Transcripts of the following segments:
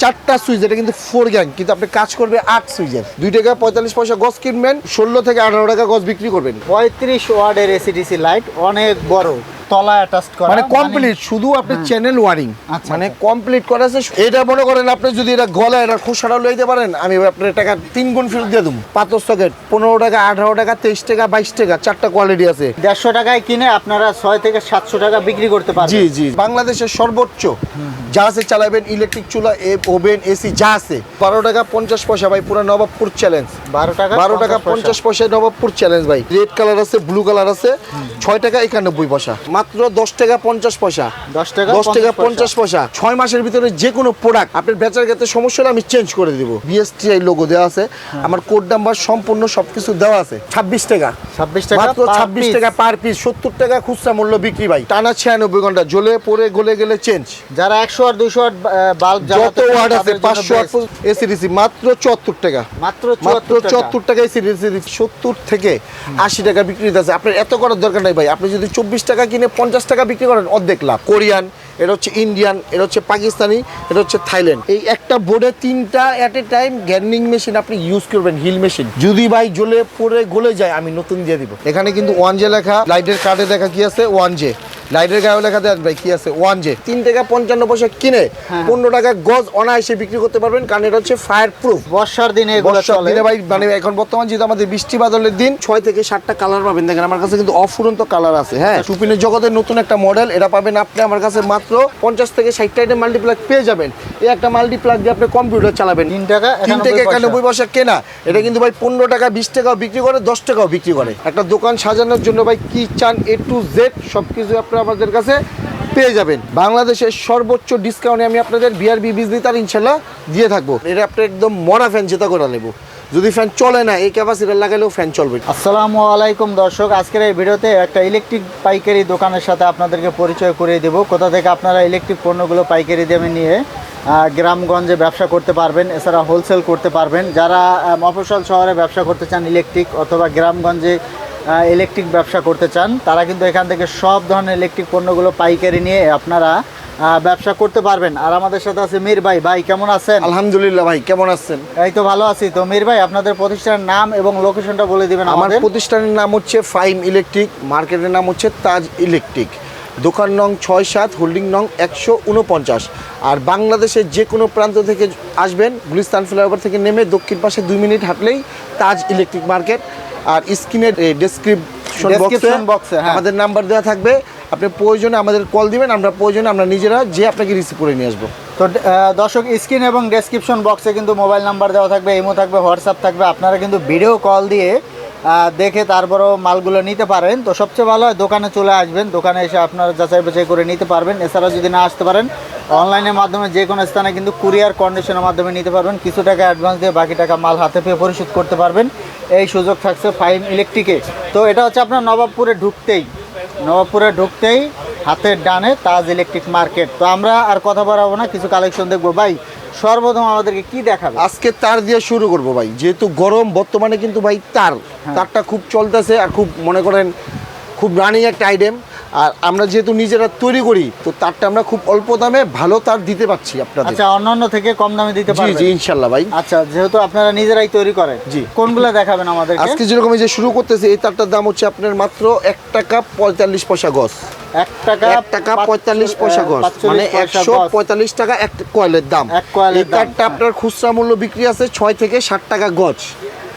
4টা সুইচ, এটা কিন্তু 4 গ্যাং, কিন্তু আপনি কাজ করবে 8 সুইচের। 2 টাকা 45 পয়সা গজ কিনবেন, 16 থেকে 18 টাকা গজ বিক্রি করবেন। 35 ওয়াটের এসিডিসি লাইট, অনেক বড়, তলা অ্যাটাচড করা, মানে কমপ্লিট, শুধু আপনি চ্যানেল ওয়ারিং মানে কমপ্লিট করা আছে। এটা মনে করেন আপনি যদি এটা গলায় এটা খোসাটা লইতে পারেন, আমি আপনার টাকা 3 গুণ ফেরত দিয়ে দেবো। পাথর সকেট 15 টাকা, 18 টাকা, 23 টাকা, 22 টাকা, 4টা কোয়ালিটি আছে। 150 টাকায় কিনে আপনারা 6 থেকে 700 টাকা বিক্রি করতে পারবেন। জি জি, বাংলাদেশের সর্বোচ্চ যা আছে চালাবেন, ইলেকট্রিক চুলা, ওভেন, এসি যা আছে। 12 টাকা 50 পয়সা ভাই, পুরো নবাবপুর চ্যালেঞ্জ। 12 টাকা 50 পয়সায় নবাবপুর চ্যালেঞ্জ ভাই। রেড কালার আছে, ব্লু কালার আছে। 6 টাকা 91 পয়সা, মাত্র 10 টাকা 50 পয়সা। 10 টাকা 50 পয়সা। 6 মাসের ভিতরে যে কোনো প্রোডাক্ট আপনার বেচার ক্ষেত্রে সমস্যা হলে আমি চেঞ্জ করে দিব। বিএসটিআই লোগো দেওয়া আছে, আমার কোড নাম্বার সম্পূর্ণ সবকিছু দেওয়া আছে। 26 টাকা, 26 টাকা, মাত্র 26 টাকা পার পিস। 70 টাকা খুচরা মূল্য বিক্রি ভাই। টানা 96 ঘন্টা, জ্বলে পড়ে গলে গেলে চেঞ্জ। যারা 100 আর 200 ওয়াট বাল্ব যত ওয়াট আছে 500 ওয়াট এসিডিসি মাত্র 74 টাকা, মাত্র 74 টাকা এসিডিসি। 70 থেকে 80 টাকা বিক্রি আছে। আপনার এত করার দরকার নাই ভাই। আপনি যদি 24 টাকা কিনে 50 টাকা বিক্রি করেন, অর্ধেক লাভ। কোরিয়ান, এটা হচ্ছে ইন্ডিয়ান, এটা হচ্ছে পাকিস্তানি, এটা হচ্ছে থাইল্যান্ড। এই একটা বোর্ডে 3টা এট এ টাইম গ্যার্নিং মেশিন আপনি ইউজ করবেন, হিল মেশিন। যদি ভাই জ্বলে পড়ে গলে যায়, আমি নতুন দিয়ে দিব। এখানে কিন্তু 1J লেখা, লাইটের কার্ডে দেখা কি আছে 1J, লাইটের গায়ে লেখা দেন ভাই কি আছে 1J। 3 টাকা 55 পয়সা কিনে 15 টাকা গজ অনায়াসে বিক্রি করতে পারবেন, কারণ এটা হচ্ছে ফায়ার প্রুফ। বর্ষার দিনে এগুলো চলে ভাই। মানে এখন বর্তমান যেহেতু আমাদের বৃষ্টি বাদলের দিন, 6 থেকে 7টা কালার পাবেন। দেখেন আমার কাছে কিন্তু অফুরন্ত কালার আছে। হ্যাঁ, সুপিনের জগতের নতুন একটা মডেল, এটা পাবেন আপনি আমার কাছে মাত্র 50 থেকে 60টা আইটেম মাল্টিপ্লাগ পেয়ে যাবেন। এই একটা মাল্টিপ্লাগ দিয়ে আপনি কম্পিউটার চালাবেন। 3 টাকা 91 পয়সা কেনা, এটা কিন্তু ভাই 15 টাকা 20 টাকাও বিক্রি করে, 10 টাকাও বিক্রি করে। একটা দোকান সাজানোর জন্য ভাই কি চান, A to Z সবকিছু আপনারা আমাদের কাছে পেয়ে যাবেন। বাংলাদেশের সর্বোচ্চ ডিসকাউন্টে আমি আপনাদের বিআরবি বিজলি তার ইনশাল্লাহ দিয়ে থাকবো। এটা আপনি একদম মরা ফ্যান যেটা করে নেব। যদি ফ্যান চলে না, এই ক্যাপাসিটার লাগালেও ফ্যান চলবে। আসসালামু আলাইকুম দর্শক, আজকের এই ভিডিওতে একটা ইলেকট্রিক পাইকারি দোকানের সাথে আপনাদেরকে পরিচয় করিয়ে দেব। কোথা থেকে আপনারা ইলেকট্রিক পণ্যগুলো পাইকারি দামে নিয়ে গ্রামগঞ্জে ব্যবসা করতে পারবেন, এছাড়া হোলসেল করতে পারবেন। যারা মফস্বল শহরে ব্যবসা করতে চান ইলেকট্রিক, অথবা গ্রামগঞ্জে ইলেকট্রিক ব্যবসা করতে চান, তারা কিন্তু এখান থেকে সব ধরনের ইলেকট্রিক পণ্যগুলো পাইকারি নিয়ে আপনারা ব্যবসা করতে পারবেন। আর আমাদের সাথে আছে মীর ভাই। ভাই কেমন আছেন? আলহামদুলিল্লাহ ভাই, কেমন আছেন? এই তো ভালো আছি। তো মীর ভাই, আপনাদের প্রতিষ্ঠানের নাম এবং লোকেশনটা বলে দিবেন। আমার প্রতিষ্ঠানের নাম হচ্ছে ফাইম ইলেকট্রিক, মার্কেটের নাম হচ্ছে তাজ ইলেকট্রিক, দোকান নং 6-7, হোল্ডিং নং 149। আর বাংলাদেশের যে কোনো প্রান্ত থেকে আসবেন, গুলিস্তান ফ্লাইওভার থেকে নেমে দক্ষিণ পাশে 2 মিনিট হাঁটলেই তাজ ইলেকট্রিক মার্কেট। আর স্ক্রিনের ডেসক্রিপশন বক্সে আমাদের নাম্বার দেওয়া থাকবে। আপনি প্রয়োজনে আমাদের কল দিবেন, আমরা প্রয়োজনে আমরা নিজেরা যে আপনাকে রিসিভ করে নিয়ে আসবো। তো দর্শক, স্ক্রিন এবং ডেসক্রিপশন বক্সে কিন্তু মোবাইল নাম্বার দেওয়া থাকবে, ইমো থাকবে, হোয়াটসঅ্যাপ থাকবে। আপনারা কিন্তু ভিডিও কল দিয়ে দেখে তারপরও মালগুলো নিতে পারেন। তো সবচেয়ে ভালো হয় দোকানে চলে আসবেন, দোকানে এসে আপনারা যাচাই বাছাই করে নিতে পারবেন। এছাড়া যদি না আসতে পারেন, অনলাইনের মাধ্যমে যে কোনো স্থানে কিন্তু কুরিয়ার কন্ডিশনের মাধ্যমে নিতে পারবেন। কিছু টাকা অ্যাডভান্স দিয়ে বাকি টাকা মাল হাতে পেয়ে পরিশোধ করতে পারবেন। এই সুযোগ থাকছে ফাইম ইলেকট্রিকে। তো এটা হচ্ছে আপনার নবাবপুরে ঢুকতেই হাতের ডানে তাজ ইলেকট্রিক মার্কেট। তো আমরা আর কথা বাড়াবো না, কিছু কালেকশন দেখবো। ভাই সর্বপ্রথম আমাদেরকে কি দেখাবে? আজকে তার দিয়ে শুরু করবো ভাই, যেহেতু গরম বর্তমানে কিন্তু ভাই তারটা খুব চলতেছে, আর খুব মনে করেন খুব রানিং একটা আইটেম। আর আমরা যেহেতু নিজেরা তৈরি করি, তো তারটা আমরা খুব অল্প দামে ভালো তার দিতে পারছি আপনাদের। আচ্ছা, অন্যান্য থেকে কম দামে দিতে পারবেন? জি ইনশাআল্লাহ ভাই। আচ্ছা, যেহেতু আপনারা নিজেরাই তৈরি করেন, জি, কোনগুলো দেখাবেন আমাদেরকে? আজকে যেরকম এই যে শুরু করতেছে, এই তারটার দাম হচ্ছে আপনার মাত্র 1 টাকা 45 পয়সা গজ। 1 টাকা 45 পয়সা গজ, মানে 145 টাকা এক কয়েলের দাম। এই তারটা আপনার খুচরা মূল্য বিক্রি আছে 6 থেকে 60 টাকা গজ।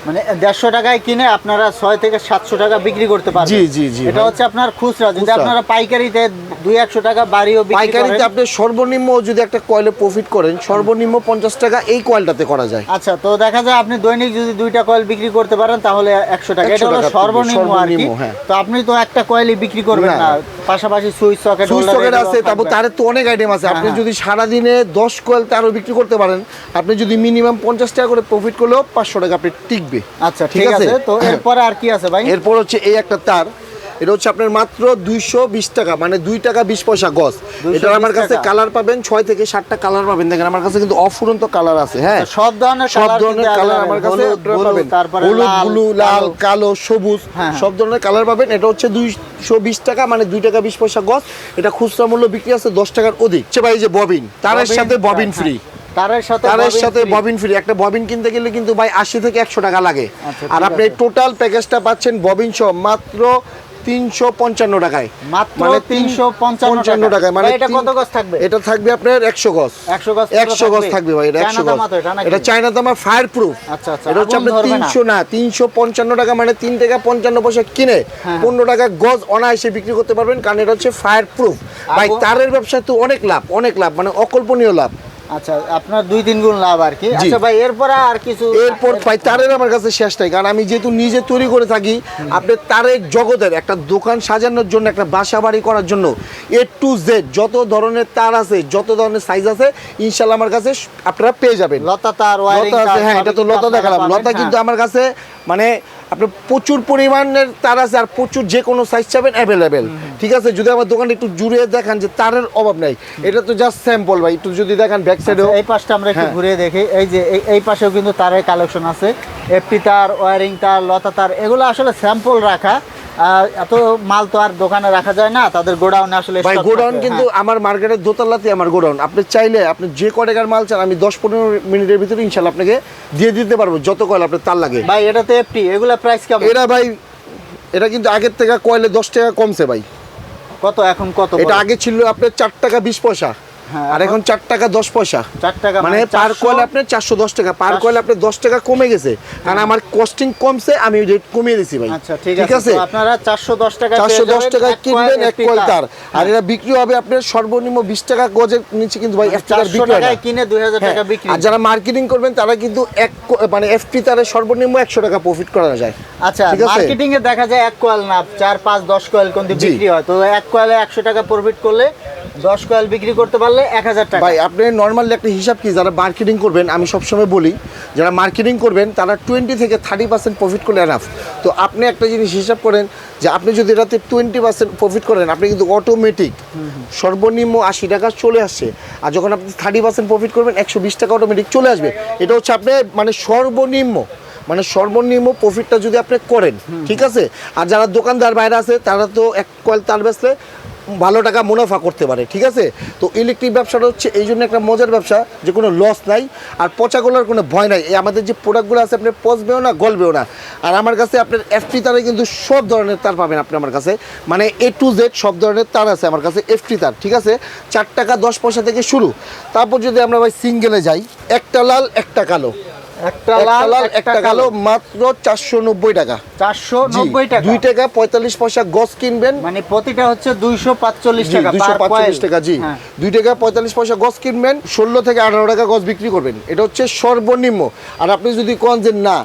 মানে 150 টাকায় কিনে আপনারা 6 থেকে 700 টাকা বিক্রি করতে পারবেন। জি এটা হচ্ছে আপনার খুচরা। যদি আপনারা পাইকারিতে 200-100 টাকা বাড়িও বিক্রি করেন, পাইকারিতে আপনি সর্বনিম্ন যদি একটা কয়েলে প্রফিট করেন, সর্বনিম্ন 50 টাকা এই কয়েলটাতে করা যায়। আচ্ছা, তো দেখা যায় আপনি দৈনিক যদি 2টা কয়েল বিক্রি করতে পারেন, তাহলে 100 টাকা। এটা হলো সর্বনিম্ন আর কি। তো আপনি তো একটা কয়েলই বিক্রি করবেন না, পাশাপাশি সুইচ সকেট আছে, তারপর তার তো অনেক আইটেম আছে। আপনি যদি সারা দিনে 10 কয়েল তারও বিক্রি করতে পারেন, আপনি যদি মিনিমাম 50 টাকা করে প্রফিট করলেও 500 টাকা আপনি টিকবে। আচ্ছা, ঠিক আছে। তো এরপরে আর কি আছে ভাই? এরপর হচ্ছে এই একটা তার, এটা হচ্ছে আপনার মাত্র 220 টাকা, মানে 2 টাকা 20 পয়সা গজ। এটা আমার কাছে কালার পাবেন 6 থেকে 7টা কালার পাবেন। দেখেন আমার কাছে কিন্তু অফুরন্ত কালার আছে। হ্যাঁ, সব ধরনের কালার আমার কাছে পাবেন, হলুদ, ব্লু, লাল, কালো, সবুজ, সব ধরনের কালার পাবেন। এটা হচ্ছে 220 টাকা, মানে 2 টাকা 20 পয়সা গজ। এটা খুচরা মূল্য বিক্রি আছে 10 টাকার অধিক। ভাই, যে ববিন, তারের সাথে ববিন ফ্রি। তারের সাথে ববিন ফ্রি। একটা ববিন কিনতে গেলে কিন্তু ভাই 80 থেকে 100 টাকা লাগে। আচ্ছা, আর ঠিক আপনি আছে। টোটাল প্যাকেজটা পাচ্ছেন ববিন সহ মাত্র 355 টাকায়। মাত্র মানে 355 টাকায়। মানে এটা কত গজ থাকবে? এটা থাকবে আপনার 100 গজ। 100 গজ থাকবে ভাই, এটা 100 গজ। এটা চায়না তামা ফায়ার প্রুফ। আচ্ছা আচ্ছা, এটা হচ্ছে আপনার 355 টাকা, মানে 3 টাকা 55 পয়সা কিনে হ্যাঁ। 15 টাকা গজ অনায়াসে বিক্রি করতে পারবেন, কারণ এটা হচ্ছে ফায়ার প্রুফ। ভাই তারের ব্যবসায় তো অনেক লাভ, অনেক লাভ, মানে অকল্পনীয় লাভ। আচ্ছা, আপনার 2-3 গুণ লাভ আর কি। আচ্ছা ভাই, এরপরে আর কিছু? এরপর ভাই তারের আমার কাছে শেষ নাই, কারণ আমি যেহেতু নিজে তৈরি করে থাকি। আপনি তারের জগতের একটা দোকান সাজানোর জন্য, একটা বাসা বাড়ি করার জন্য A to Z যত ধরনের তার আছে, যত ধরনের সাইজ আছে, ইনশাল্লাহ আমার কাছে আপনারা পেয়ে যাবেন। লতা তার, ওয়্যারিং লতা আছে, তার, হ্যাঁ এটা তো লতা দেখালাম। লতা কিন্তু আমার কাছে মানে আপনার প্রচুর পরিমাণের তার আছে, আর প্রচুর যে কোনো সাইজ চাবেন অ্যাভেলেবেল। ঠিক আছে, যদি আমার দোকানে একটু জুড়ে দেখান যে তারের অভাব নাই, এটা তো জাস্ট স্যাম্পল ভাই। একটু যদি দেখান ব্যাক সাইডেও, এই পাশটা আমরা একটু হ্যাঁ। ঘুরে দেখি। এই যে এই পাশেও কিন্তু তারের কালেকশন আছে, এফটি তার, ওয়্যারিং তার, লতা তার, এগুলো আসলে স্যাম্পল রাখা। এত মাল তো আর দোকানে রাখা যায় না, তাদের গোডাউনে আসলে ভাই stock গোডাউন থাকে। কিন্তু আমার মার্কেটের দোতলাতে আমার গোডাউন। আপনি চাইলে আপনি যে কয়টাকার মাল চান আমি 10-15 মিনিটের ভিতরে ইনশাল্লাহ আপনাকে দিয়ে দিতে পারবো, যত কয়লা আপনার তার লাগে। ভাই এটা তো এফটি, এগুলা প্রাইস কেমন? এটা ভাই এটা কিন্তু আগের থেকে কয়লে 10 টাকা কমছে ভাই। কত এখন কত? এটা আগে ছিল আপনার 4 টাকা 20 পয়সা, হ্যাঁ, আর এখন 4 টাকা 10 পয়সা। 4 টাকা, মানে পার কয়েল আপনার 410 টাকা, পার কয়েল আপনার 10 টাকা কমে গেছে, কারণ আমার কস্টিং কমছে, আমি রেট কমিয়ে দিছি ভাই। আচ্ছা ঠিক আছে, তো আপনারা 410 টাকা 410 টাকা কিনবেন এক কয়েল তার, আর এটা বিক্রি হবে আপনার সর্বনিম্ন 20 টাকা গজের নিচে কিন্তু ভাই এফটি তার 400 বিক্রি হয় না। টাকায় কিনে 2000 টাকা বিক্রি। আর যারা মার্কেটিং করবেন তারা কিন্তু মানে এফটি তারের সর্বনিম্ন 100 টাকা প্রফিট করা যায়। আচ্ছা, ঠিক আছে? মার্কেটিং এ দেখা যায় এক কয়েল না 4, 5, 10 কয়েল কিন্তু জি। বিক্রি হয়, তো এক কয়েলে 100 টাকা প্রফিট করলে 10 কয়েল বিক্রি করতে পারলে 1000 টাকা। ভাই আপনি নর্মালি একটা হিসাব কি, যারা মার্কেটিং করবেন, আমি সবসময় বলি যারা মার্কেটিং করবেন তারা 20 থেকে 30% প্রফিট করলে এনাফ। তো আপনি একটা জিনিস হিসাব করেন যে আপনি যদি এটাতে 20% প্রফিট করেন, আপনি কিন্তু অটোমেটিক সর্বনিম্ন 80 টাকা চলে আসছে। আর যখন আপনি 30% প্রফিট করবেন 120 টাকা অটোমেটিক চলে আসবে। এটা হচ্ছে আপনি মানে সর্বনিম্ন প্রফিটটা যদি আপনি করেন, ঠিক আছে। আর যারা দোকানদার বাইরে আছে তারা তো এক কয়েল তার বেচলে ভালো টাকা মুনাফা করতে পারে, ঠিক আছে। তো ইলেকট্রিক ব্যবসাটা হচ্ছে এই জন্য একটা মজার ব্যবসা যে কোনো লস নাই, আর পচা গলার কোনো ভয় নাই। এই আমাদের যে প্রোডাক্টগুলো আছে আপনার পচবেও না, গলবেও না। আর আমার কাছে আপনার এফটি তারে কিন্তু সব ধরনের তার পাবেন আপনি আমার কাছে, মানে A to Z সব ধরনের তার আছে আমার কাছে এফটি তার, ঠিক আছে। 4 টাকা 10 পয়সা থেকে শুরু। তারপর যদি আমরা ভাই সিঙ্গেলে যাই, একটা লাল একটা কালো, একটা লাল একটা কালো, মাত্র 490 টাকা। 490 টাকা, 2 টাকা 45 পয়সা গজ কিনবেন, মানে প্রতিটা হচ্ছে 245 টাকা পার 245 টাকা। জি, হ্যাঁ। 2 টাকা 45 পয়সা গজ কিনবেন, 16 থেকে 18 টাকা গজ বিক্রি করবেন। এটা হচ্ছে সর্বনিম্ন। আর আপনি যদি কোন যে না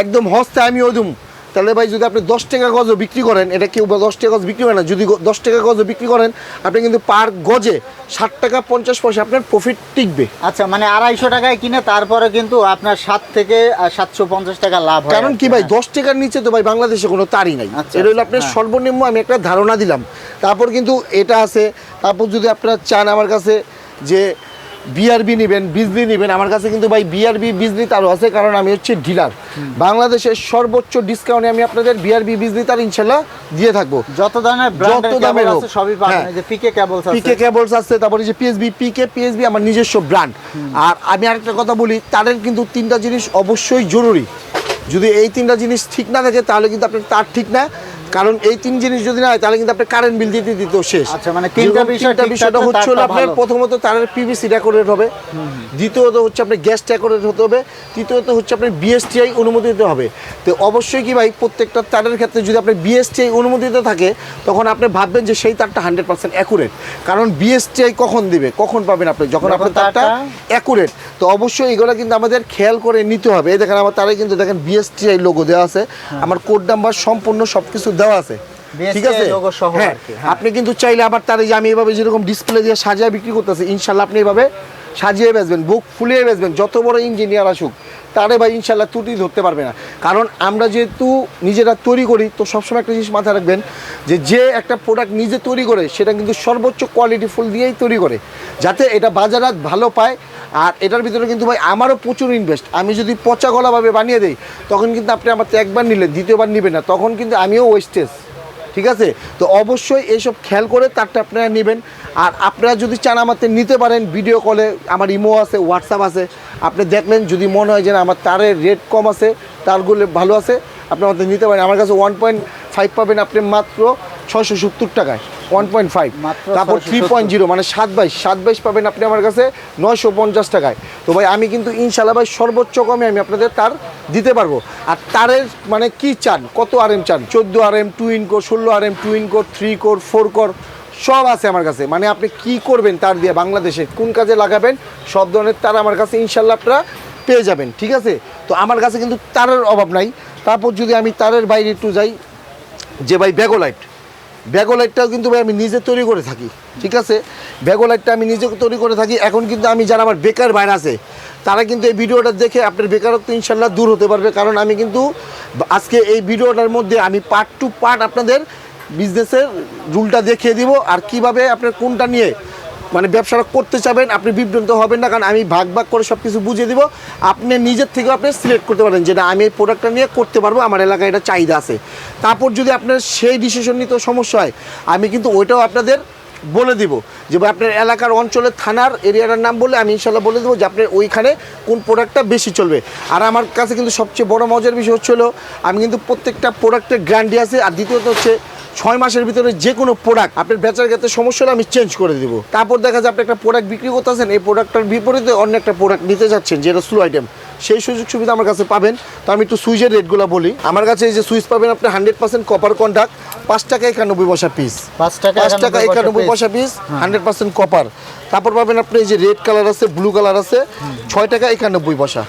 একদম হস্তে আমি ওদুম, তাহলে ভাই যদি আপনি 10 টাকা গজও বিক্রি করেন, এটা কেউ 10 টাকা গজ বিক্রি করে না, যদি 10 টাকা গজও বিক্রি করেন আপনি কিন্তু পার গজে 60 টাকা 50 পয়সা আপনার প্রফিট টিকবে। আচ্ছা, মানে 250 টাকায় কিনে তারপরে কিন্তু আপনার 7 থেকে 750 টাকা লাভ হয়। কারণ কি ভাই 10 টাকার নিচে তো ভাই বাংলাদেশে কোনো তারই নাই। আচ্ছা, এটা হলো আপনার হ্যাঁ। সর্বনিম্ন, আমি একটা ধারণা দিলাম। তারপর কিন্তু এটা আছে। তারপর যদি আপনারা চান আমার কাছে যে বিআরবি নেবেন, বিজলি নেবেন, আমার কাছে কিন্তু ভাই বিআরবি বিজলি তারও আছে, কারণ আমি হচ্ছে ডিলার। বাংলাদেশের সর্বোচ্চ ডিসকাউন্টে আমি আপনাদের বিআরবি বিজলি তার ইনশাল্লাহ দিয়ে থাকবো। যত ধরনের ব্র্যান্ডের কেবল হোক। আছে সবই পাবেন। হ্যাঁ। এই যে পিকে কেবলস আছে, পিকে কেবলস আছে, তারপরে যে পিএসবি আমার নিজস্ব ব্র্যান্ড। আর আমি আরেকটা কথা বলি, তাদের কিন্তু 3টা জিনিস অবশ্যই জরুরি। যদি এই 3টা জিনিস ঠিক না থাকে তাহলে কিন্তু আপনার তার ঠিক না, কারণ এই 3 জিনিস যদি না হয় তাহলে কিন্তু আপনার কারেন্ট বিল দিতে শেষ। আচ্ছা, মানে 3টা বিষয়টা হচ্ছে হলো আপনার প্রথমত তারের পিভিসি ডেকোরেট হবে, দ্বিতীয়ত হচ্ছে আপনার গ্যাস ডেকোরেট হতে হবে, তৃতীয়ত হচ্ছে আপনার বিএসটিআই অনুমোদিত হবে। তো অবশ্যই কি ভাই প্রত্যেকটা তারের ক্ষেত্রে যদি আপনার বিএসটিআই অনুমোদিত থাকে তখন আপনি ভাববেন যে সেই তারটা 100% অ্যাকুরেট। কারণ বিএসটিআই কখন দিবে, কখন পাবেন আপনি, যখন আপনার তারটা অ্যাকুরেট। তো অবশ্যই এগুলো কিন্তু আমাদের খেয়াল করে নিতে হবে। এই দেখেন আমার তারে কিন্তু দেখেন বিএসটিআই লোগো দেওয়া আছে, আমার কোড নাম্বার সম্পূর্ণ সবকিছু দেওয়া আছে, ঠিক আছে। হ্যাঁ, আপনি কিন্তু চাইলে আবার তার যে আমি এভাবে যেরকম ডিসপ্লে দিয়ে সাজিয়ে বিক্রি করতেছি, ইনশাল্লাহ আপনি এভাবে সাজিয়ে বেচবেন, বুক ফুলিয়ে বেচবেন, যত বড় ইঞ্জিনিয়ার আসুক তারে ভাই ইনশাল্লাহ ত্রুটি ধরতে পারবে না। কারণ আমরা যেহেতু নিজেরা তৈরি করি, তো সবসময় একটা জিনিস মাথায় রাখবেন যে একটা প্রোডাক্ট নিজে তৈরি করে সেটা কিন্তু সর্বোচ্চ কোয়ালিটি ফুল দিয়েই তৈরি করে, যাতে এটা বাজারাত ভালো পায়। আর এটার ভিতরে কিন্তু ভাই আমারও প্রচুর ইনভেস্ট। আমি যদি পচা গলাভাবে বানিয়ে দিই তখন কিন্তু আপনি আমার তো একবার নিলে দ্বিতীয়বার নেবেন না, তখন কিন্তু আমিও ওয়েস্টেজ, ঠিক আছে? তো অবশ্যই এইসব খেয়াল করে তারটা আপনারা নেবেন। আর আপনারা যদি চান আমাদের নিতে পারেন, ভিডিও কলে আমার ইমো আছে, হোয়াটসঅ্যাপ আছে, আপনি দেখলেন যদি মনে হয় যে না, আমার তারের রেট কম আছে, তারগুলো ভালো আছে, আপনি আমাদের নিতে পারেন। আমার কাছে 1.5 পাবেন আপনি মাত্র 670 টাকায়, 1.5। মাত্র তারপর 3.0 মানে 722 পাবেন আপনি আমার কাছে 950 টাকায়। তো ভাই আমি কিন্তু ইনশাল্লাহ ভাই সর্বোচ্চ কমে আমি আপনাদের তার দিতে পারবো। আর তারের মানে কি চান, কত আরএম চান, 14 RM, 2 in core, 16 RM, 2 in core, 3 core, 4 core সব আছে আমার কাছে। মানে আপনি কি করবেন তার দিয়ে, বাংলাদেশে কোন কাজে লাগাবেন, সব ধরনের তার আমার কাছে ইনশাল্লাহ আপনারা পেয়ে যাবেন। ঠিক আছে? তো আমার কাছে কিন্তু তারের অভাব নাই। তারপর যদি আমি তারের বাইরে একটু যাই, যে ভাই ব্যাগোলাইটটাও কিন্তু ভাই আমি নিজে তৈরি করে থাকি। ঠিক আছে? ব্যাগোলাইটটা আমি নিজে তৈরি করে থাকি। এখন কিন্তু আমি যারা আমার বেকার বাইরে আছে, তারা কিন্তু এই ভিডিওটা দেখে আপনার বেকারত্ব ইনশাল্লাহ দূর হতে পারবে। কারণ আমি কিন্তু আজকে এই ভিডিওটার মধ্যে আমি পার্ট টু পার্ট আপনাদের বিজনেসের রুলটা দেখিয়ে দিব, আর কিভাবে আপনার কোনটা নিয়ে মানে ব্যবসাটা করতে চাবেন, আপনি বিভ্রান্ত হবেন না। কারণ আমি ভাগ করে সব কিছু বুঝিয়ে দিব। আপনি নিজের থেকে আপনি সিলেক্ট করতে পারেন যে না, আমি এই প্রোডাক্টটা নিয়ে করতে পারবো, আমার এলাকায় এটা চাহিদা আছে। তারপর যদি আপনার সেই ডিসিশন নিতে সমস্যা হয়, আমি কিন্তু ওইটাও আপনাদের বলে দিব যে ভাই আপনার এলাকার অঞ্চলের থানার এরিয়াটার নাম বলে আমি ইনশাল্লাহ বলে দেবো যে আপনার ওইখানে কোন প্রোডাক্টটা বেশি চলবে। আর আমার কাছে কিন্তু সবচেয়ে বড় মজার বিষয় হচ্ছিল, আমি কিন্তু প্রত্যেকটা প্রোডাক্টের গ্যারান্টি আছে। আর দ্বিতীয়ত হচ্ছে 6 মাসের ভিতরে যে কোনো প্রোডাক্ট আপনার বেচার ক্ষেত্রে সমস্যা হলে আমি চেঞ্জ করে দেবো। তারপর দেখা যায় আপনি একটা প্রোডাক্ট বিক্রি করতেছেন, এই প্রোডাক্টটার বিপরীতে অন্য একটা প্রোডাক্ট নিতে যাচ্ছেন যেটা স্লো আইটেম, সেই সুযোগ সুবিধা আমার কাছে পাবেন। তো আমি একটু সুইচের রেটগুলো বলি। আমার কাছে এই যে সুইচ পাবেন আপনি 100% কপার কন্টাক্ট, 5 টাকা 91 পয়সা পিস, 5 টাকা 91 পয়সা পিস, 100% কপার। তারপর পাবেন আপনি এই যে রেড কালার আছে, ব্লু কালার আছে, 6 টাকা 91 পয়সা,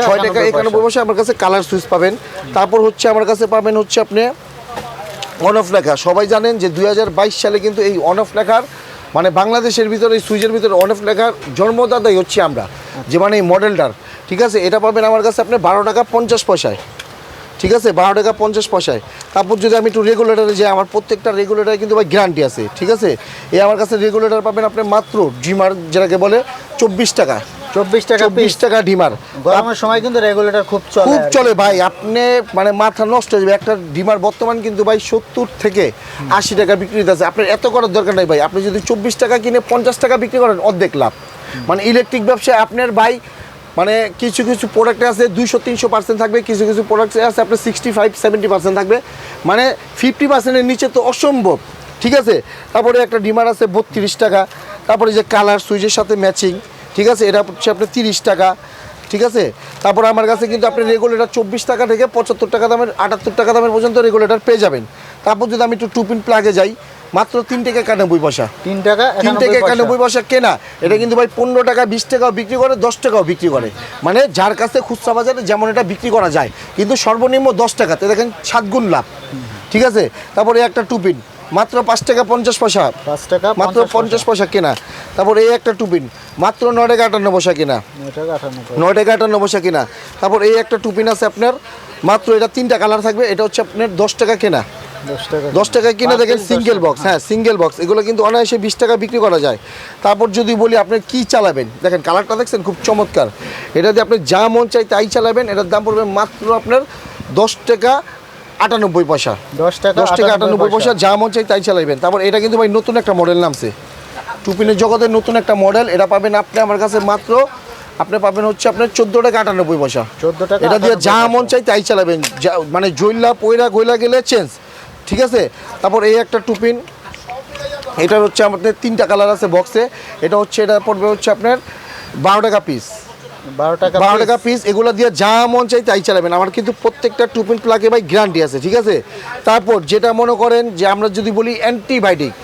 6 টাকা 91 পয়সা আমার কাছে কালার সুইচ পাবেন। তারপর হচ্ছে আমার কাছে পাবেন হচ্ছে আপনি অন অফ লেখা। সবাই জানেন যে 2022 সালে কিন্তু এই অন অফ লেখার মানে বাংলাদেশের ভিতরে এই সুইচের ভিতরে অন অফ লেখার জন্মদাতাই হচ্ছে আমরা, যে মানে এই মডেলটার। ঠিক আছে? এটা পাবেন আমার কাছে আপনি 12 টাকা 50 পয়সায়। ঠিক আছে? 12 টাকা 50 পয়সায়। তারপর যদি আমি একটু রেগুলেটারে যাই, আমার প্রত্যেকটা রেগুলেটারে কিন্তু ভাই গ্যারান্টি আছে। ঠিক আছে? এই আমার কাছে রেগুলেটার পাবেন আপনি মাত্র ডিমার যেটাকে বলে 24 টাকা, 24 টাকা ডিমার। গরমের সময় কিন্তু রেগুলেটর খুব চলে ভাই। আপনি মানে মাথা নষ্ট হয়ে যাবে। একটা ডিমার বর্তমান কিন্তু ভাই 70 থেকে 80 টাকা বিক্রি আছে। আপনার এত করার দরকার নাই ভাই। আপনি যদি 24 টাকা কিনে 50 টাকা বিক্রি করেন, অর্ধেক লাভ। মানে ইলেকট্রিক ব্যবসায় আপনার ভাই মানে কিছু কিছু প্রোডাক্ট আছে 200-300% থাকবে, কিছু কিছু প্রোডাক্ট আছে আপনার 65-70% থাকবে, মানে 50%-এর নিচে তো অসম্ভব। ঠিক আছে? তারপরে একটা ডিমার আছে 32 টাকা। তারপরে যে কালার সুইচের সাথে ম্যাচিং, ঠিক আছে, এটা হচ্ছে আপনার 30 টাকা। ঠিক আছে? তারপর আমার কাছে কিন্তু আপনি রেগুলেটর 24 টাকা থেকে 75 টাকা দামের, 78 টাকা দামের পর্যন্ত রেগুলেটর পেয়ে যাবেন। তারপর যদি আমি একটু টুপিন প্লাগে যাই, মাত্র 3 টাকা 91 পয়সা, 3 টাকা 91 পয়সা কেনা। এটা কিন্তু ভাই 15 টাকা 20 টাকাও বিক্রি করে, 10 টাকাও বিক্রি করে। মানে যার কাছে খুচরা বাজারে যেমন এটা বিক্রি করা যায়, কিন্তু সর্বনিম্ন 10 টাকাতে দেখেন 7 গুণ লাভ। ঠিক আছে? তারপরে একটা টুপিন মাত্র 5 টাকা 50 পয়সা, 5 টাকা মাত্র 50 পয়সা কেনা। তারপর এই একটা টুপিন মাত্র 9 টাকা 58 পয়সা কেনা, 9 টাকা 58 পয়সা কেনা। তারপর এই একটা টুপিন আছে আপনার মাত্র, এটা 3টা কালার থাকবে, এটা হচ্ছে আপনার 10 টাকা কেনা, 10 টাকা কিনে দেখেন সিঙ্গেল বক্স। হ্যাঁ, সিঙ্গেল বক্স। এগুলো কিন্তু অনায়াসে 20 টাকা বিক্রি করা যায়। তারপর যদি বলি আপনি কি চালাবেন, দেখেন কালারটা দেখছেন খুব চমৎকার। এটা দিয়ে আপনি যা মন চাই তাই চালাবেন। এটার দাম পড়বে মাত্র আপনার 10 টাকা 98 পয়সা, 10 টাকা 98 পয়সা, যা মন চাই তাই চালাবেন। তারপর এটা কিন্তু ভাই নতুন একটা মডেল নামছে, টুপিনের জগতের নতুন একটা মডেল। এটা পাবেন আপনি আমার কাছে মাত্র, আপনি পাবেন হচ্ছে আপনার 14 টাকা 98 পয়সা, 14 টাকা। এটা দিয়ে যা মন চাই তাই চালাবেন, মানে জইলা পয়রা গইলা গেলে চেঞ্জ। ঠিক আছে? তারপর এই একটা টুপিন, এটা হচ্ছে আমাদের 3টা কালার আছে বক্সে। এটা হচ্ছে, এটা পড়বে হচ্ছে আপনার 12 টাকা পিস, 12 টাকা পিস। এগুলো দিয়ে যা মন চাই তাই চালাবেন। আমার কিন্তু প্রত্যেকটা টুপিন প্লাগে ভাই গ্যারান্টি আছে। ঠিক আছে? তারপর যেটা মনে করেন যে আমরা যদি বলি অ্যান্টিবায়োটিক,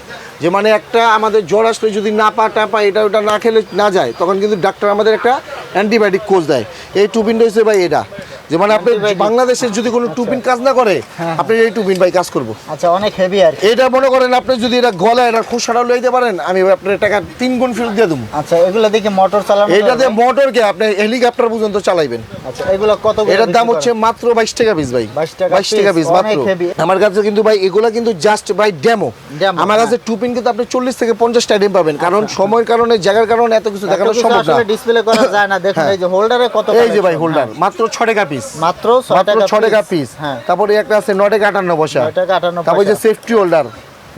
যে মানে একটা আমাদের জ্বর আসলে যদি না পা টাপা এটা ওটা না খেলে না যায়, তখন কিন্তু ডাক্তার আমাদের একটা অ্যান্টিবায়োটিক কোর্স দেয়। এই টুপিনটা হচ্ছে ভাই এটা, যে মানে আপনি বাংলাদেশের যদি কোনো টুপিন কাজ না করে, আপনি এই টুপিন ভাই কাজ করবো। আচ্ছা, অনেক হেভি আর এটা মনে করেন আপনি যদি এটা গলায় এটা খোসাটা লইতে পারেন, আমি আপনার টাকা 3 গুণ ফেরত দিয়ে দেবো। আচ্ছা, এগুলো দেখি মোটর চালানো, এটা দিয়ে মোটরকে আপনি হেলিকপ্টার পর্যন্ত চালাইবেন। আচ্ছা এগুলো কত করে এটার দাম বিক্রি হচ্ছে করেন? মাত্র 22 টাকা পিস ভাই, 22 টাকা 22 টাকা পিস piece, মাত্র। অনেক heavy। আমার কাছে কিন্তু ভাই এগুলা কিন্তু জাস্ট ভাই ডেমো। Demo, আমার কাছে টুপিন কিন্তু আপনি 40 থেকে 50 টা আইটেম পাবেন, কারণ সময়ের কারণে জায়গার কারণে এত কিছু দেখানো সম্ভব না। আসলে ডিসপ্লে করা যায় না। দেখুন এই যে হোল্ডারে কত এই যে ভাই collection, হোল্ডার হ্যাঁ। মাত্র 6 টাকা পিস, মাত্র মাত্র 6 টাকা পিস। হ্যাঁ তারপরে একটা আছে 9 টাকা 58 পয়সা, 9 টাকা 58 তারপর যে পয়সা। সেফটি হোল্ডার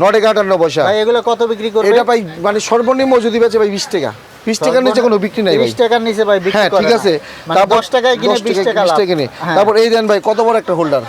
9 টাকা 58 পয়সা। ভাই এগুলো কত বিক্রি করবে? এটা ভাই মানে সর্বনিম্ন যদি বেচে ভাই 20 টাকা, 20 টাকার নিচে কোনো বিক্রি নাই ভাই। 30 টাকার নিচে ভাই বিক্রি হ্যাঁ করে ঠিক না। আছে, মানে তারপর 10 টাকায় কিনে 20 টাকা লাভ। কিনে। হ্যাঁ। তারপর এই দেন ভাই কত বড় একটা হোল্ডার,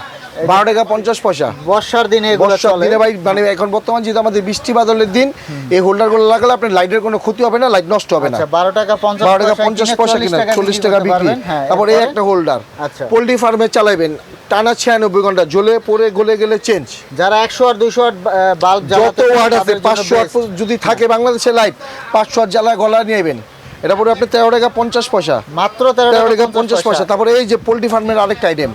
12 টাকা 50 পয়সা। বর্ষার দিনে এগুলো বর্ষার চলে। দিনে ভাই মানে এখন বর্তমান যেহেতু আমাদের বৃষ্টি বাদলের দিন, এই হোল্ডারগুলো লাগালে আপনার লাইটের কোনো ক্ষতি হবে না, লাইট নষ্ট হবে না। আচ্ছা 12 টাকা 50 12 টাকা 50 পয়সা কিনা, 40 টাকা বিক্রি। হ্যাঁ তারপর এই একটা হোল্ডার, আচ্ছা। পোল্ট্রি ফার্মে চালাবেন টানা 96 ঘন্টা, জ্বলে পড়ে গলে গেলে চেঞ্জ। যারা 100 আর 200 ওয়াট বাল্ব যত ওয়াট আছে 500 ওয়াট যদি থাকে বাংলাদেশে লাইট, 500 ওয়াট জ্বালা গলা নিয়েবেন, এটা পরে আপনি 13 টাকা 50 পয়সা, মাত্র 13 টাকা 50 পয়সা। তারপরে এই যে পোল্ট্রি ফার্মের আরেকটা আইটেম,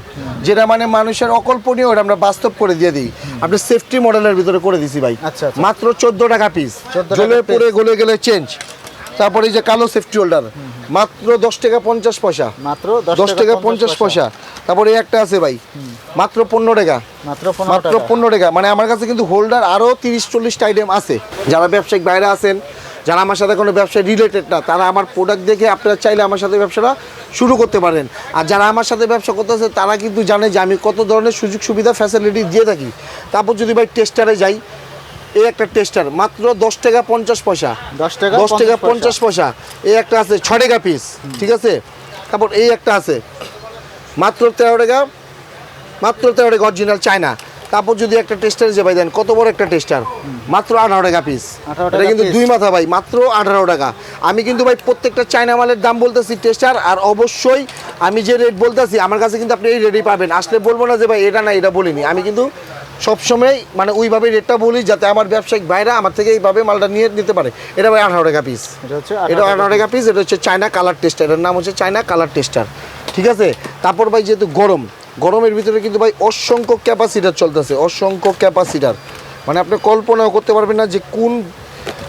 যেটা মানে মানুষের অকল্পনীয়, ওটা আমরা বাস্তব করে দিয়ে দিই। আপনি সেফটি মডেলের ভিতরে করে দিছি ভাই, আচ্ছা, আচ্ছা। মাত্র 14 টাকা পিস, 14 টাকা জ্বলে piece। পড়ে গলে গেলে চেঞ্জ। তারপরে এই যে কালো সেফটি হোল্ডার মাত্র 10 টাকা 50 পয়সা, মাত্র 10 টাকা 50 পয়সা। তারপরে এই একটা আছে ভাই মাত্র 15 টাকা, মাত্র মাত্র 15 টাকা। 15 টাকা। মানে আমার কাছে কিন্তু হোল্ডার আরো 30-40টা আইটেম আছে। যারা ব্যবসায়িক বাইরে আছেন, যারা আমার সাথে কোনো ব্যবসা রিলেটেড না, তারা আমার প্রোডাক্ট দেখে আপনারা চাইলে আমার সাথে ব্যবসাটা শুরু করতে পারেন। আর যারা আমার সাথে ব্যবসা করতেছে তারা কিন্তু জানে যে আমি কত ধরনের সুযোগ সুবিধা ফ্যাসিলিটি দিয়ে থাকি। তারপর যদি ভাই টেস্টারে যাই, এই একটা টেস্টার মাত্র 10 টাকা 50 পয়সা, 10 টাকা 10 টাকা 50 পয়সা। এই একটা আছে 6 টাকা পিস, ঠিক আছে। তারপর এই একটা আছে মাত্র 13 টাকা, মাত্র 13 টাকা অরিজিনাল চায়না। তারপর যদি একটা টেস্টার যে ভাই দেন, কত বড় একটা টেস্টার, মাত্র 18 টাকা পিস। 18 এটা টাকা কিন্তু piece। 2 মাথা ভাই, মাত্র 18 টাকা। আমি কিন্তু ভাই প্রত্যেকটা চায়না মালের দাম বলতেছি টেস্টার, আর অবশ্যই আমি যে রেট বলতেছি আমার কাছে কিন্তু আপনি এই রেটই পাবেন। আসলে বলবো না যে ভাই এটা না এটা বলিনি, আমি কিন্তু সবসময় মানে ওইভাবে রেটটা বলি যাতে আমার ব্যবসায়িক বাইরে আমার থেকে এইভাবে মালটা নিয়ে নিতে পারে। এটা ভাই 18 টাকা পিস, এটা হচ্ছে এটা 18 টাকা পিস। এটা হচ্ছে চায়না কালার টেস্টার, এর নাম হচ্ছে চায়না কালার টেস্টার, ঠিক আছে। তারপর ভাই যেহেতু গরমের ভিতরে কিন্তু ভাই অসংখ্য ক্যাপাসিটার চলতেছে, অসংখ্য ক্যাপাসিটার। মানে আপনি কল্পনাও করতে পারবেন না যে কোন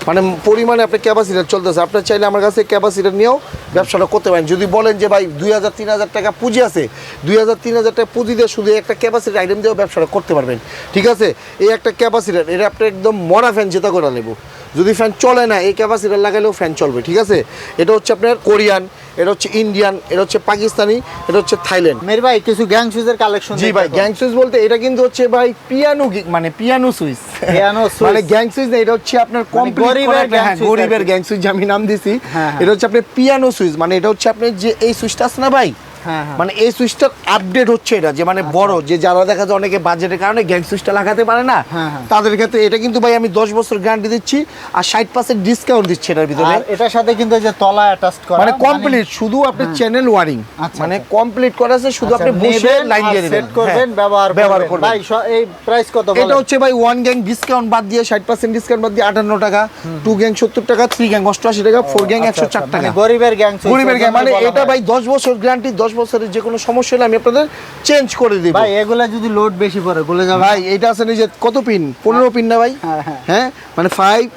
মানে পরিমাণে আপনি ক্যাপাসিটার চলতেছে। আপনার চাইলে আমার কাছে ক্যাপাসিটার নিয়েও ব্যবসাটা করতে পারেন। যদি বলেন যে ভাই 2000-3000 টাকা পুঁজি আছে, 2000-3000 টাকা পুঁজি দিয়ে শুধু একটা ক্যাপাসিটার আইটেম দিয়েও ব্যবসাটা করতে পারবেন, ঠিক আছে। এই একটা ক্যাপাসিটার, এটা আপনি একদম মরা ফ্যান যেটা করে নেব। যদি ফ্যান চলে না, এই ক্যাপাসিটার লাগালেও ফ্যান চলবে, ঠিক আছে। এটা হচ্ছে আপনার কোরিয়ান, এটা হচ্ছে ইন্ডিয়ান, এটা হচ্ছে পাকিস্তানি, এটা হচ্ছে থাইল্যান্ড। মের ভাই কিছু গ্যাং সুইজের কালেকশন। জি ভাই, গ্যাং সুইচ বলতে এটা কিন্তু হচ্ছে ভাই পিয়ানো মানে পিয়ানো সুইচ। পিয়ানো সুইচ মানে গ্যাং সুইচ না, এটা হচ্ছে আপনার কমপ্লিট গরিবের gang switch গরিবের আর কি। গ্যাং সুইচ আমি নাম দিছি। হ্যাঁ, হ্যাঁ। এটা হচ্ছে আপনার পিয়ানো সুইচ, মানে এটা হচ্ছে আপনার যে এই সুইচটা আছে না ভাই, হ্যাঁ, হ্যাঁ। মানে এই সুইচটার আপডেট হচ্ছে এটা, যে মানে বড়, যে যারা দেখা যায় অনেকে বাজেটের কারণে গ্যাং সুইচটা লাগাতে পারে না, হ্যাঁ, হ্যাঁ। তাদের ক্ষেত্রে এটা কিন্তু ভাই আমি 10 বছর গ্যারান্টি দিচ্ছি আর 60% ডিসকাউন্ট দিচ্ছি এটার ভিতরে। আর এটার সাথে কিন্তু এই যে তলা অ্যাটাচ করা, মানে কমপ্লিট শুধু আপনি চ্যানেল ওয়ারিং, আচ্ছা, মানে আচ্ছা। কমপ্লিট করা আছে, শুধু আপনি বসে লাইন দিয়ে দিবেন, সেট করবেন, হ্যাঁ, ব্যবহার ব্যবহার করবেন। করবেন। ভাই এই প্রাইস কত বলেন? এটা হচ্ছে ভাই 1 গ্যাং ডিসকাউন্ট বাদ দিয়ে 60% ডিসকাউন্ট বাদ দিয়ে 58 টাকা, 2 গ্যাং 70 টাকা, 3 গ্যাং 88 টাকা, 4 গ্যাং আচ্ছা, 104 আচ্ছা, টাকা। মানে গরিবের গ্যাং সুইচ। গরিবের গ্যাং মানে এটা ভাই 10 বছর গ্যারান্টি, 10 বছরের যে কোনো সমস্যা হলে আমি আপনাদের চেঞ্জ করে দিব। ভাই এগুলা যদি লোড বেশি পড়ে গলে যাবে ভাই এটা আছে যে কত পিন, 15 পিন না ভাই, হ্যাঁ, হ্যাঁ। হ্যাঁ মানে 5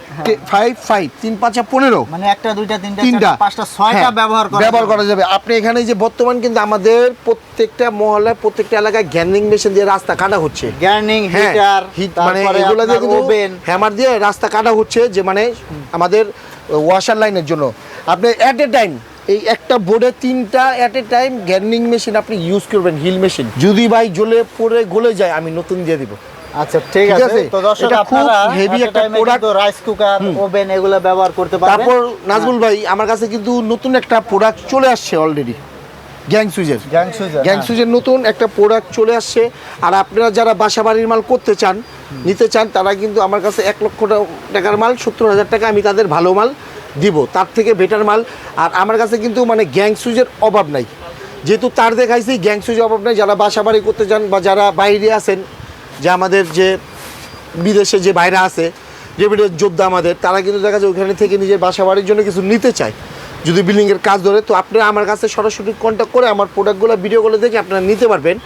5 5 3 5 15, মানে একটা দুইটা তিনটা তিনটা চারটা পাঁচটা ছয়টা হ্যাঁ, ব্যবহার করা যাবে। আপনি এখানে যে বর্তমান কিন্তু আমাদের প্রত্যেকটা মহল্লায় প্রত্যেকটা এলাকায় গ্যানিং মেশিন দিয়ে রাস্তা কাটা হচ্ছে, গ্যার্নিং হ্যাঁ, হিটার হিট মানে এগুলো দিয়ে কিন্তু ওভেন। হ্যামার দিয়ে রাস্তা কাটা হচ্ছে, যে মানে আমাদের ওয়াশার লাইনের জন্য। আপনি এট এ টাইম এই একটা বোর্ডে 3টা এট এ টাইম গ্যার্নিং মেশিন আপনি ইউজ করবেন, হিল মেশিন। যদি ভাই জ্বলে পড়ে গলে যায় আমি নতুন দিয়ে দিব। আচ্ছা ঠিক ঠিক আছে। আছে? তো দর্শক এটা খুব আপনারা heavy একটা product। রাইস কুকার ওভেন এগুলো ব্যবহার করতে পারবেন। তারপর নাজমুল ভাই আমার কাছে কিন্তু নতুন একটা প্রোডাক্ট চলে আসছে অলরেডি, গ্যাং সুইচের। গ্যাং সুইচ গ্যাং সুইচের নতুন একটা প্রোডাক্ট চলে আসছে। আর আপনারা যারা বাসা বাড়ির মাল করতে চান, নিতে চান, তারা কিন্তু আমার কাছে 1 লক্ষ টাকার মাল 70,000 টাকা আমি তাদের ভালো মাল দিব, তার থেকে বেটার মাল। আর আমার কাছে কিন্তু মানে গ্যাং সুইচের অভাব নাই, যেহেতু তার দেখাইছি গ্যাং সুইচের অভাব নাই। যারা বাসা বাড়ি করতে চান বা যারা বাইরে আছেন, যে আমাদের যে বিদেশে যে বাইরে আছে, যে বিদেশ যোদ্ধা আমাদের, তারা কিন্তু দেখা যায় ওখানে থেকে নিজের বাসা বাড়ির জন্য কিছু নিতে চায়, যদি বিল্ডিংয়ের কাজ ধরে, তো আপনারা আমার কাছে সরাসরি কন্ট্যাক্ট করে আমার প্রোডাক্টগুলো ভিডিওগুলো দেখে আপনারা নিতে পারবেন।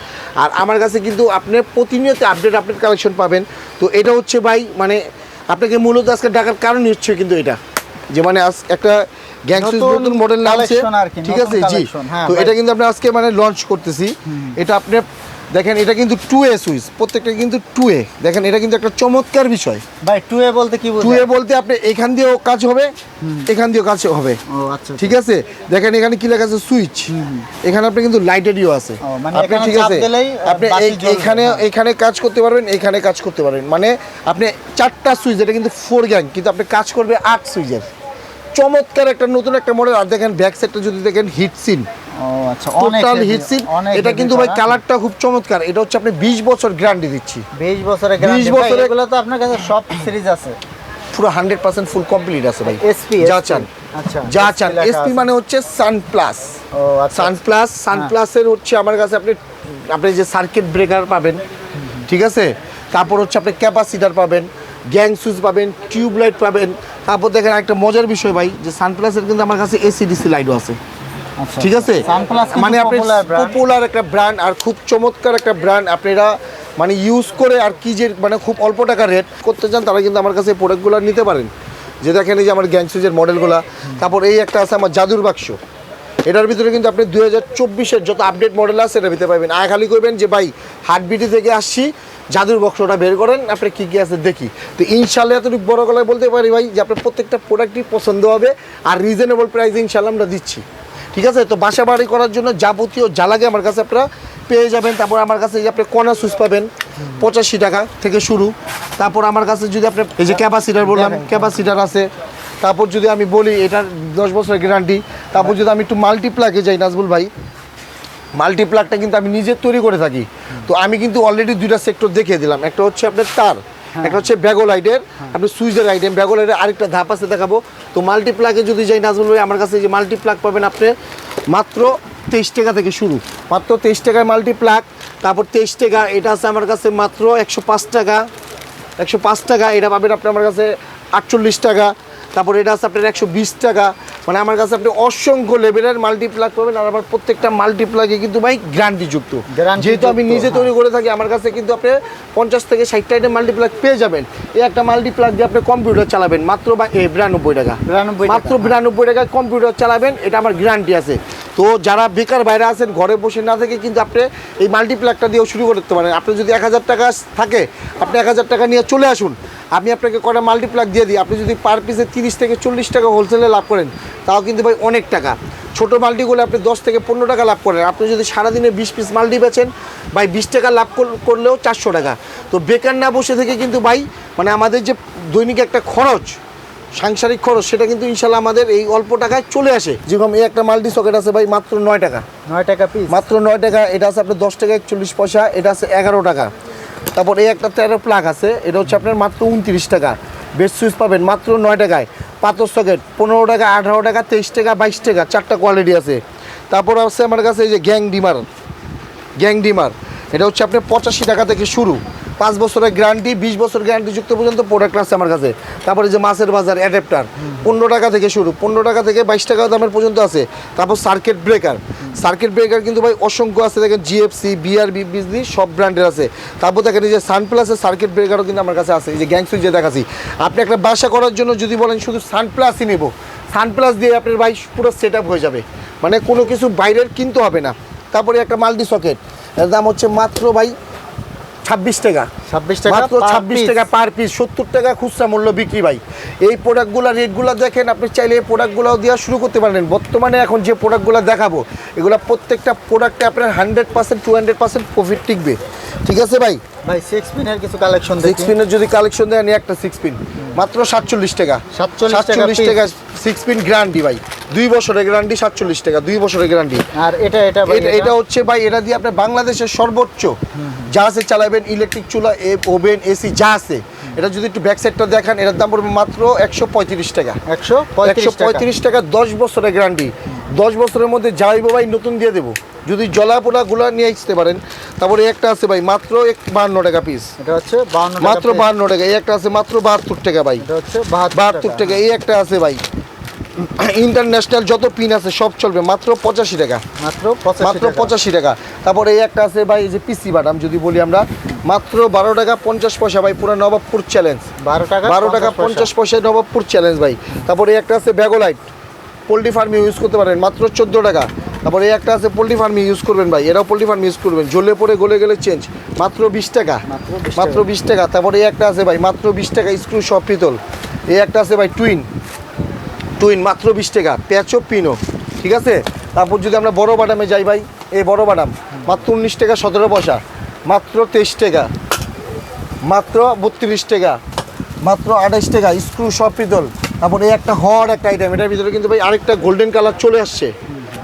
আর আমার কাছে কিন্তু আপনি প্রতিনিয়ত আপডেট কালেকশন পাবেন। তো এটা হচ্ছে ভাই মানে আপনাকে মূলত আজকে ডাকার কারণই হচ্ছে কিন্তু এটা, যে মানে একটা গ্যাং সুইচ নতুন মডেল নামছে, ঠিক আছে জি। তো এটা কিন্তু আমরা আজকে মানে লঞ্চ করতেছি। এটা আপনি দেখেন, এটা কিন্তু 2A সুইচ, প্রত্যেকটা কিন্তু 2A। দেখেন এটা কিন্তু একটা চমৎকার বিষয় ভাই। 2A বলতে কি বোঝায়? 2A বলতে আপনি এখান দিয়েও কাজ হবে, এখান দিয়েও কাজ হবে। ও আচ্ছা, ঠিক আছে। দেখেন এখানে কি লেখা আছে সুইচ, এখানে আপনি কিন্তু লাইটেরও আছে। মানে আপনি ঠিক আছে, আপনি এখানে কাজ করতে পারবেন, এখানে কাজ করতে পারবেন। মানে আপনি 4টা সুইচ, এটা কিন্তু 4 গ্যাং, কিন্তু আপনি কাজ করবে 8 সুইচের। চমৎকার একটা নতুন একটা মডেল। আর দেখেন ব্যাক সাইডটা যদি দেখেন হিট সিন, ও আচ্ছা, টোটাল হিট সিন। এটা কিন্তু ভাই কালারটা খুব চমৎকার। এটা হচ্ছে আপনি 20 বছর গ্যারান্টি দিচ্ছি। 20 বছরের গ্যারান্টি। 20 বছরের এগুলো তো আপনার কাছে সব সিরিজ আছে, পুরো 100% ফুল কমপ্লিট আছে ভাই। এসপি যা চান, আচ্ছা যা চান। এসপি মানে হচ্ছে সানপ্লাস। ও আচ্ছা, সানপ্লাসের হচ্ছে আমার কাছে আপনি যে সার্কিট ব্রেকার পাবেন, ঠিক আছে। তারপর হচ্ছে আপনি ক্যাপাসিটার পাবেন, গ্যাং সুইচ পাবেন, টিউবলাইট পাবেন। তারপর দেখেন একটা মজার বিষয় ভাই, যে সানপ্লাসের কিন্তু আমার কাছে এসিডিসি লাইটও আছে, আচ্ছা ঠিক আছে। মানে আপনি পপুলার একটা ব্র্যান্ড, আর খুব চমৎকার একটা ব্র্যান্ড। আপনারা মানে ইউজ করে আর কি যে মানে খুব অল্প টাকা রেট করতে চান, তারা কিন্তু আমার কাছে প্রোডাক্টগুলো নিতে পারেন। যে দেখেন এই যে আমার গ্যাং সুইচের মডেলগুলো। তারপর এই একটা আছে আমার জাদুর বাক্স। এটার ভিতরে কিন্তু আপনি 2024-এর যত আপডেট মডেল আছে এটার ভিতরে পাবেন। খালি করবেন যে ভাই হার্টবিটি থেকে আসছি, জাদুর বক্সটা বের করেন, আপনার কী কী আছে দেখি। তো ইনশাল্লাহ এতটুকু বড় গলায় বলতে পারি ভাই যে আপনার প্রত্যেকটা প্রোডাক্টই পছন্দ হবে, আর রিজনেবল প্রাইসে ইনশাল্লাহ আমরা দিচ্ছি, ঠিক আছে। তো বাসা বাড়ি করার জন্য যাবতীয় যা লাগে আমার কাছে আপনারা পেয়ে যাবেন। তারপর আমার কাছে এই যে আপনি কর্নার সুইচ পাবেন 85 টাকা থেকে শুরু। তারপর আমার কাছে যদি আপনি এই যে ক্যাপাসিটার বললাম, ক্যাপাসিটার আছে। তারপর যদি আমি বলি এটার 10 বছরের গ্যারান্টি। তারপর যদি আমি একটু মাল্টিপ্লাগে যাই নাজবুল ভাই, মাল্টিপ্লাগটা কিন্তু আমি নিজে তৈরি করে থাকি। তো আমি কিন্তু অলরেডি 2টা সেক্টর দেখিয়ে দিলাম। একটা হচ্ছে আপনার তার, একটা হচ্ছে ব্যাগোলাইটের, আপনি সুইচের আইটেম। ব্যাগোলাইটের আরেকটা ধাপ আছে দেখাবো। তো মাল্টিপ্লাগে যদি যাই নাজবুল ভাই, আমার কাছে যে মাল্টিপ্লাগ পাবেন আপনি মাত্র 23 টাকা থেকে শুরু, মাত্র 23 টাকায় মাল্টিপ্লাগ। তারপর 23 টাকা এটা আছে আমার কাছে মাত্র 105 টাকা, 105 টাকা। এটা পাবেন আপনি আমার কাছে 48 টাকা। তারপর এটা আছে আপনার 120 টাকা। মানে আমার কাছে আপনি অসংখ্য লেভেলের মাল্টিপ্লাগ পাবেন। আর আমার প্রত্যেকটা মাল্টিপ্লাগে কিন্তু ভাই গ্যারান্টিযুক্ত, যেহেতু আমি নিজে তৈরি করে থাকি। আমার কাছে কিন্তু আপনি 50 থেকে 60টা আইটেম মাল্টিপ্লাগ পেয়ে যাবেন। এই একটা মাল্টিপ্লাগ দিয়ে আপনি কম্পিউটার চালাবেন মাত্র 92 টাকা, মাত্র 92 টাকায় কম্পিউটার চালাবেন। এটা আমার গ্যারান্টি আছে। তো যারা বেকার বাইরে আছেন, ঘরে বসে না থেকে কিন্তু আপনি এই মাল্টিপ্লাগটা দিয়েও শুরু করতে পারেন। আপনি যদি 1000 টাকা থাকে, আপনি 1000 টাকা নিয়ে চলে আসুন, আমি আপনাকে কটা মাল্টিপ্লাগ দিয়ে দিই। আপনি যদি পার পিসে 30 থেকে 40 টাকা হোলসেলে লাভ করেন, তাও কিন্তু ভাই অনেক টাকা। ছোটো মাল্টিগুলো আপনি 10 থেকে 15 টাকা লাভ করেন। আপনি যদি সারাদিনে 20 পিস মাল্টি বেচেন, ভাই 20 টাকা লাভ করলেও 400 টাকা। তো বেকার না বসে থেকে কিন্তু ভাই মানে আমাদের যে দৈনিক একটা খরচ, সাংসারিক খরচ, সেটা কিন্তু ইনশাল্লাহ আমাদের এই অল্প টাকায় চলে আসে। যেরকম এই একটা মাল্টি সকেট আছে ভাই মাত্র 9 টাকা, 9 টাকা পিস, মাত্র 9 টাকা। এটা আছে আপনার 10 টাকা 41 পয়সা, এটা আছে 11 টাকা। তারপর এই একটা 13 প্লাগ আছে, এটা হচ্ছে আপনার মাত্র 29 টাকা। বেস সুইচ পাবেন মাত্র 9 টাকায়। পাথর সকেট 15 টাকা, 18 টাকা, 23 টাকা, 22 টাকা, 4টা কোয়ালিটি আছে। তারপর আছে আমার কাছে এই যে গ্যাং ডিমার, এটা হচ্ছে আপনার 85 টাকা থেকে শুরু, 5 বছরের গ্যারান্টি, 20 বছর গ্যারান্টি যুক্ত পর্যন্ত প্রোডাক্ট আছে আমার কাছে। তারপরে যে মাছের বাজার অ্যাডাপ্টার 15 টাকা থেকে শুরু, 15 টাকা থেকে 22 টাকা দামের পর্যন্ত আছে। তারপর সার্কিট ব্রেকার কিন্তু ভাই অসংখ্য আছে। দেখেন জিএফসি, বিআরবি, বিজলি সব ব্র্যান্ডের আছে। তারপর দেখেন এই যে সানপ্লাসের সার্কিট ব্রেকারও কিন্তু আমার কাছে আছে। এই যে গ্যাং সুইচ যে দেখাচ্ছি, আপনি একটা বাসা করার জন্য যদি বলেন শুধু সানপ্লাসই নেব, সানপ্লাস দিয়ে আপনার ভাই পুরো সেট আপ হয়ে যাবে, মানে কোনো কিছু বাইরের কিনতে হবে না। তারপরে একটা মাল্টি সকেট, এর দাম হচ্ছে মাত্র ভাই 26 টাকা, মাত্র 26 টাকা পার পিস, 70 টাকা খুচরা মূল্য বিক্রি ভাই। এই প্রোডাক্টগুলো রেটগুলো দেখেন, আপনি চাইলে এই প্রোডাক্টগুলো দেওয়া শুরু করতে পারেন। বর্তমানে এখন যে প্রোডাক্টগুলো দেখাবো, এগুলো প্রত্যেকটা প্রোডাক্টে আপনার 100% 200% প্রফিট টিকবে, ঠিক আছে ভাই। 6 পিনের কিছু কালেকশন, 6 পিনের যদি কালেকশন দেন, একটা 6 পিন মাত্র 47 টাকা, 47 টাকা 6 পিন গ্যারান্টি ভাই, 2 বছরের গ্যারান্টি, 47 টাকা 2 বছরের গ্যারান্টি। আর এটা হচ্ছে ভাই, এটা দিয়ে আপনি বাংলাদেশের সর্বোচ্চ যা আছে চালাবেন, ইলেকট্রিক চুলা, ওভেন, এসি যা আছে। এটা যদি একটু ব্যাক সাইডটা দেখান, এটার দাম পড়বে মাত্র 135 টাকা, 135 টাকা, 10 বছরের গ্যারান্টি। 10 বছরের মধ্যে জ্বালাইবো ভাই, নতুন দিয়ে দেবো, যদি জলাপোড়াগুলো নিয়ে আসতে পারেন। তারপরে একটা আছে ভাই মাত্র 52 টাকা পিস, এটা হচ্ছে 52 মাত্র 52 টাকা। এই একটা আছে মাত্র 72 টাকা ভাই, এটা হচ্ছে 72 টাকা। এই একটা আছে ভাই, ইন্টারন্যাশনাল যত পিন আছে সব চলবে, মাত্র 85 টাকা, মাত্র 85 টাকা। তারপরে এই একটা আছে ভাই, এই যে পিসি বাদাম যদি বলি আমরা, মাত্র 12 টাকা 50 পয়সা ভাই, পুরো নবাবপুর চ্যালেঞ্জ, 12 টাকা 50 পয়সা নবাবপুর চ্যালেঞ্জ ভাই। তারপরে এই একটা আছে ব্যাগোলাইট, পোল্ট্রি ফার্মে ইউজ করতে পারেন মাত্র 14 টাকা। তারপর এই একটা আছে পোল্ট্রি ফার্মে ইউজ করবেন ভাই, এরাও পোল্ট্রি ফার্মে ইউজ করবেন, জ্বলে পড়ে গলে গেলে চেঞ্জ, মাত্র 20 টাকা, মাত্র 20 টাকা। তারপরে এই একটা আছে ভাই মাত্র 20 টাকা, স্ক্রু সব পিতল। এই একটা আছে ভাই টুইন মাত্র 20 টাকা, প্যাচো পিনো, ঠিক আছে। তারপর যদি আমরা বড় বাদামে যাই ভাই, এই বড় বাদাম মাত্র 19 টাকা 17 পয়সা, মাত্র 23 টাকা, মাত্র 32 টাকা, মাত্র 28 টাকা, স্ক্রু সব পিতল। তারপরে এই একটা হট একটা আইটেম, এটার ভিতরে কিন্তু ভাই আরেকটা গোল্ডেন কালার চলে আসছে,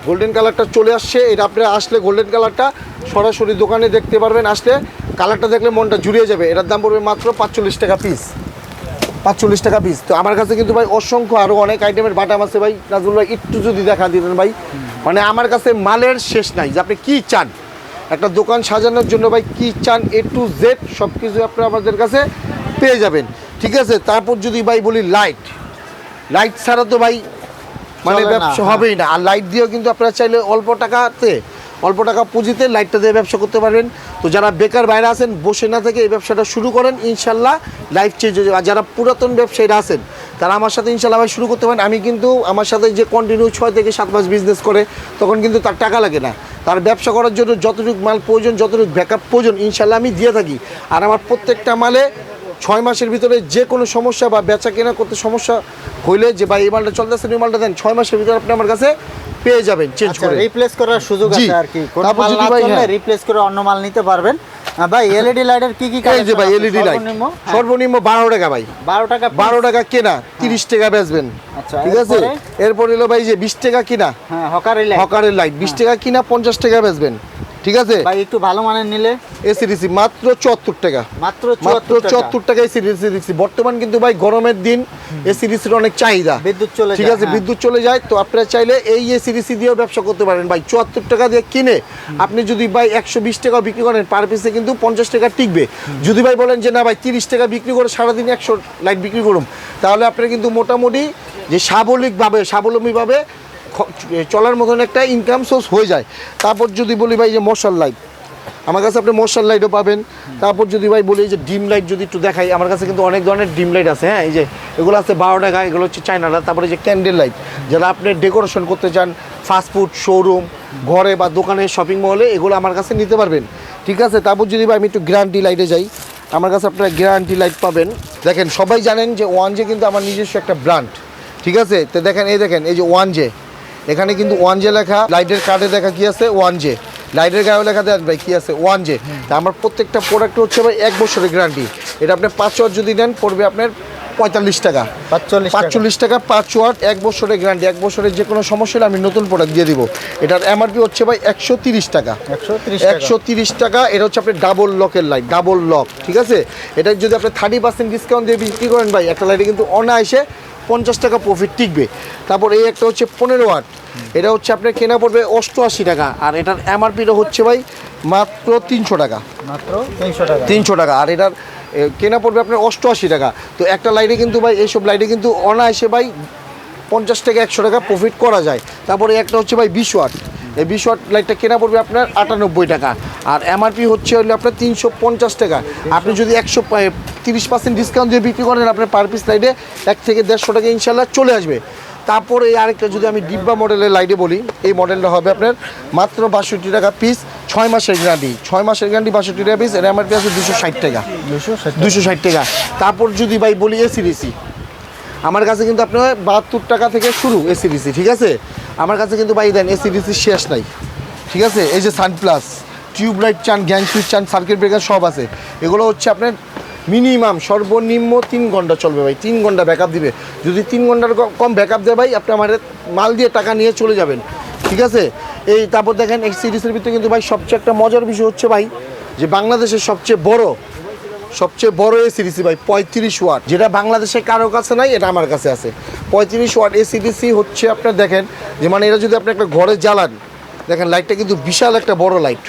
গোল্ডেন কালারটা চলে আসছে। এটা আপনারা আসলে গোল্ডেন কালারটা সরাসরি দোকানে দেখতে পারবেন, আসলে কালারটা দেখলে মনটা জুড়িয়ে যাবে। এটার দাম পড়বে মাত্র 45 টাকা পিস, 45 টাকা পিস। তো আমার কাছে কিন্তু ভাই অসংখ্য আরও অনেক আইটেমের বাটাম আছে ভাই। নাজমুল ভাই একটু যদি দেখা দিতেন ভাই, মানে আমার কাছে মালের শেষ নাই, যে আপনি কী চান একটা দোকান সাজানোর জন্য ভাই, কী চান A to Z সব কিছু আপনারা আমাদের কাছে পেয়ে যাবেন, ঠিক আছে। তারপর যদি ভাই বলি লাইট ছাড়া তো ভাই মানে ব্যবসা হবেই না। আর লাইট দিয়েও কিন্তু আপনারা চাইলে অল্প টাকা পুঁজিতে লাইটটা দিয়ে ব্যবসা করতে পারবেন। তো যারা বেকার বাইরে আছেন, বসে না থেকে এই ব্যবসাটা শুরু করেন, ইনশাল্লাহ লাইফ চেঞ্জ হয়ে যাবে। আর যারা পুরাতন ব্যবসায়ীরা আছেন তারা আমার সাথে ইনশাল্লাহ ভাই শুরু করতে পারেন। আমি কিন্তু আমার সাথে যে কন্টিনিউ 6 থেকে 7 মাস বিজনেস করে, তখন কিন্তু তার টাকা লাগে না। তার ব্যবসা করার জন্য যতটুকু মাল প্রয়োজন, যতটুকু ব্যাকআপ প্রয়োজন, ইনশাল্লাহ আমি দিয়ে থাকি। আর আমার প্রত্যেকটা মালে 6 মাসের ভিতরে যে কোনো সমস্যা বা বেচা কেনা করতে সমস্যা হইলে, যে ভাই এই মালটা চলতেছে, এই মালটা দেন, 6 মাসের ভিতরে আপনি আমার কাছে পেয়ে যাবেন চেঞ্জ করে, রিপ্লেস করার সুযোগ আছে আর কি। কোন মাল না চললে রিপ্লেস করে অন্য মাল নিতে পারবেন। ভাই এলইডি লাইটের কি এই যে ভাই এলইডি লাইট সর্বনিম্ন 12 টাকা ভাই, 12 টাকা কেনা, 30 টাকা বেচবেন, আচ্ছা ঠিক আছে। এরপর হলো ভাই যে 20 টাকা কিনা, হ্যাঁ হকারের লাইট 20 টাকা কিনা, 50 টাকা বেচবেন, ঠিক আছে ভাই। একটু ভালো মানের নিলে এসিডিসি মাত্র 74 টাকা, মাত্র 74 টাকা এসিডিসি। বর্তমান কিন্তু ভাই গরমের দিন এসিডিসির অনেক চাহিদা, বিদ্যুৎ চলে যায়, ঠিক আছে, বিদ্যুৎ চলে যায়। তো আপনারা চাইলে এই এসিডিসি দিয়েও ব্যবসা করতে পারেন ভাই। 74 টাকা দিয়ে কিনে আপনি যদি ভাই 120 টাকা বিক্রি করেন, পার পিসে কিন্তু 50 টাকা টিকবে। যদি ভাই বলেন যে না ভাই 30 টাকা বিক্রি করে সারাদিন 100 লাইট বিক্রি করুন, তাহলে আপনারা কিন্তু মোটামুটি যে স্বাবলম্বীভাবে চলার মতন একটা ইনকাম সোর্স হয়ে যায়। তারপর যদি বলি ভাই যে মশাল লাইট, আমার কাছে আপনি মশাল লাইটও পাবেন। তারপর যদি ভাই বলি যে ডিম লাইট যদি একটু দেখাই, আমার কাছে কিন্তু অনেক ধরনের ডিম লাইট আছে, হ্যাঁ। এই যে এগুলো আছে 12 টাকা, এগুলো হচ্ছে চায়নাটা। তারপরে যে ক্যান্ডেল লাইট, যারা আপনি ডেকোরেশন করতে চান, ফাস্টফুড শোরুম, ঘরে বা দোকানে, শপিং মলে, এগুলো আমার কাছে নিতে পারবেন, ঠিক আছে। তারপর যদি ভাই আমি একটু গ্যারান্টি লাইটে যাই, আমার কাছে আপনারা গ্যারান্টি লাইট পাবেন। দেখেন সবাই জানেন যে 1J কিন্তু আমার নিজস্ব একটা ব্র্যান্ড, ঠিক আছে। তো দেখেন এই যে 1J, এখানে কিন্তু 1J লেখা, লাইটের কার্ডে দেখা কি আছে 1J, লাইটের গায়েও লেখা দেন ভাই কি আছে 1J। তা আমার প্রত্যেকটা প্রোডাক্ট হচ্ছে ভাই 1 বছরের গ্যারান্টি। এটা আপনি 5 ওয়াট যদি নেন পড়বে আপনার 45 টাকা, 45 টাকা 5 ওয়াট, 1 বছরের গ্যারান্টি। 1 বছরের যে কোনো সমস্যা হলে আমি নতুন প্রোডাক্ট দিয়ে দিব। এটার এমআরপি হচ্ছে ভাই 130 টাকা, 130 টাকা। এটা হচ্ছে আপনি ডাবল লকের লাইট, ডাবল লক, ঠিক আছে। এটা যদি আপনি 30% ডিসকাউন্ট দিয়ে বিক্রি করেন ভাই, একটা লাইটে কিন্তু অনায়াসে 50 টাকা প্রফিট টিকবে। তারপর এই একটা হচ্ছে 15 ওয়াট, এটা হচ্ছে আপনার কেনা পড়বে 88 টাকা, আর এটার এমআরপিটা হচ্ছে ভাই মাত্র 300 টাকা, মাত্র 300 টাকা। আর এটার কেনা পড়বে আপনার 88 টাকা। তো একটা লাইটে কিন্তু ভাই, এইসব লাইটে কিন্তু অনায়াসে ভাই 50 টাকা 100 টাকা প্রফিট করা যায়। তারপরে একটা হচ্ছে ভাই 20 ওয়াট, এই 20 ওয়াট লাইটটা কেনা পড়বে আপনার 98 টাকা, আর এমআরপি হচ্ছে হলে আপনার 350 টাকা। আপনি যদি 130% ডিসকাউন্ট দিয়ে বিক্রি করেন, আপনার পার পিস লাইটে 1 থেকে 150 টাকা ইনশাল্লাহ চলে আসবে। তারপরে এই আরেকটা যদি আমি ডিব্বা মডেলের লাইটে বলি, এই মডেলটা হবে আপনার মাত্র 62 টাকা পিস, 6 মাসের গ্যারান্টি, 6 মাসের গ্যারান্টি, 62 টাকা পিস। এর এমআরপি আছে 260 টাকা, 260 টাকা। তারপর যদি ভাই বলি এসিডিসি, আমার কাছে কিন্তু আপনার 72 টাকা থেকে শুরু এসিডিসি, ঠিক আছে। আমার কাছে কিন্তু ভাই দেন এসিডিসি শেষ নাই, ঠিক আছে। এই যে সানপ্লাস, টিউবলাইট চান, গ্যাং সুইচ চান, সার্কিট ব্রেকার সব আছে। এগুলো হচ্ছে আপনার মিনিমাম সর্বনিম্ন 3 ঘন্টা চলবে ভাই, 3 ঘন্টা ব্যাকআপ দিবে। যদি 3 ঘন্টার কম ব্যাকআপ দেয় ভাই, আপনি আমার মাল দিয়ে টাকা নিয়ে চলে যাবেন, ঠিক আছে। এই তারপর দেখেন এই সিরিজের ভিতরে কিন্তু ভাই সবচেয়ে একটা মজার বিষয় হচ্ছে ভাই, যে বাংলাদেশের সবচেয়ে বড় এসিডিসি ভাই 35 ওয়াট, যেটা বাংলাদেশে কারো কাছে নাই, এটা আমার কাছে আছে। 35 ওয়াট এসিডিসি হচ্ছে আপনার দেখেন যে মানে এটা যদি আপনি একটা ঘরে জ্বালান, দেখেন লাইটটা কিন্তু বিশাল একটা বড় লাইট।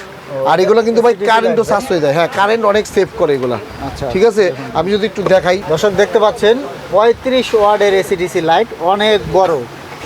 আর এগুলো কিন্তু ভাই কারেন্টও সাশ্রয় দেয়, হ্যাঁ কারেন্ট অনেক সেভ করে এগুলা, আচ্ছা ঠিক আছে। আমি যদি একটু দেখাই, দর্শক দেখতে পাচ্ছেন 35 ওয়াটের এসিডিসি লাইট, অনেক বড়,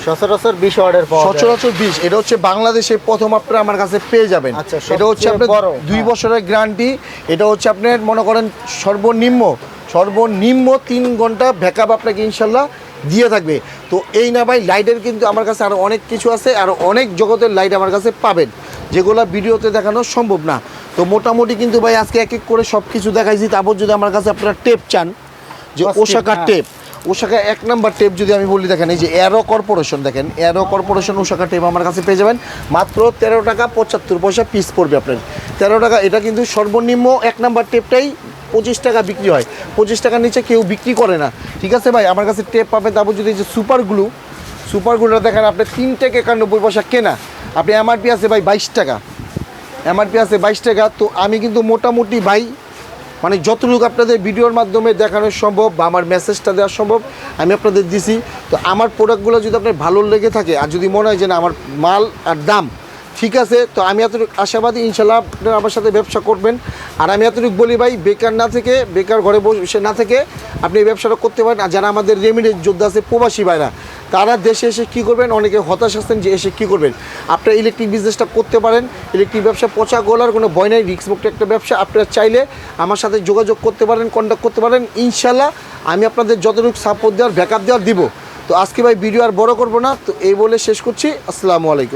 সচরাচর 20 ওয়াটের পাওয়া যায়, সচরাচর 20। এটা হচ্ছে বাংলাদেশে প্রথম আপনারা আমার কাছে পেয়ে যাবেন। আচ্ছা, এটা হচ্ছে আপনার 2 বছরের গ্যারান্টি। এটা হচ্ছে আপনার মনে করেন সর্বনিম্ন 3 ঘন্টা ব্যাকআপ আপনাকে ইনশাল্লাহ দিয়ে থাকবে। তো এই না ভাই, লাইটের কিন্তু আমার কাছে আরও অনেক কিছু আছে, আরও অনেক জগতের লাইট আমার কাছে পাবেন, যেগুলো ভিডিওতে দেখানো সম্ভব না। তো মোটামুটি কিন্তু ভাই আজকে এক এক করে সব কিছু দেখাইছি। তারপর যদি আমার কাছে আপনারা টেপ চান, যে ওশাকার টেপ, ওশাকা 1 নাম্বার টেপ যদি আমি বলি, দেখেন এই যে অ্যারো কর্পোরেশন, দেখেন অ্যারো কর্পোরেশন ওশাকা টেপ আমার কাছে পেয়ে যাবেন মাত্র 13 টাকা 75 পয়সা পিস পড়বে আপনার, 13 টাকা। এটা কিন্তু সর্বনিম্ন 1 নাম্বার টেপটাই 25 টাকা বিক্রি হয়, 25 টাকার নিচে কেউ বিক্রি করে না, ঠিক আছে ভাই। আমার কাছে টেপ পাবেন। তারপর যদি এই যে সুপারগুলোটা দেখেন আপনি 3 টাকা 91 পয়সা কেনা, আপনি এমআরপি আছে ভাই 22 টাকা, এমআরপি আছে 22 টাকা। তো আমি কিন্তু মোটামুটি ভাই মানে যতটুকু আপনাদের ভিডিওর মাধ্যমে দেখানো সম্ভব বা আমার মেসেজটা দেওয়া সম্ভব আমি আপনাদের দিছি। তো আমার প্রোডাক্টগুলো যদি আপনার ভালো লেগে থাকে আর যদি মনে হয় যে না আমার মাল আর দাম ঠিক আছে, তো আমি এতটুকু আশাবাদী ইনশাল্লাহ আপনারা আমার সাথে ব্যবসা করবেন। আর আমি এতটুকু বলি ভাই, বেকার না থেকে, বেকার ঘরে বসে না থেকে আপনি এই ব্যবসাটা করতে পারেন। আর যারা আমাদের রেমিডেন্স যোদ্ধা আছে, প্রবাসী ভাইরা, তারা দেশে এসে কী করবেন, অনেকে হতাশ আসছেন যে এসে কী করবেন, আপনারা ইলেকট্রিক বিজনেসটা করতে পারেন। ইলেকট্রিক ব্যবসা পচা গলার কোনো ভয় নাই, রিস্ক মুক্ত একটা ব্যবসা। আপনারা চাইলে আমার সাথে যোগাযোগ করতে পারেন, কন্ট্যাক্ট করতে পারেন, ইনশাল্লাহ আমি আপনাদের যতটুকু সাপোর্ট দেওয়ার, ব্যাকআপ দেওয়ার দিব। তো আজকে ভাই ভিডিও আর বড় করবো না, তো এই বলে শেষ করছি। আসসালামু আলাইকুম।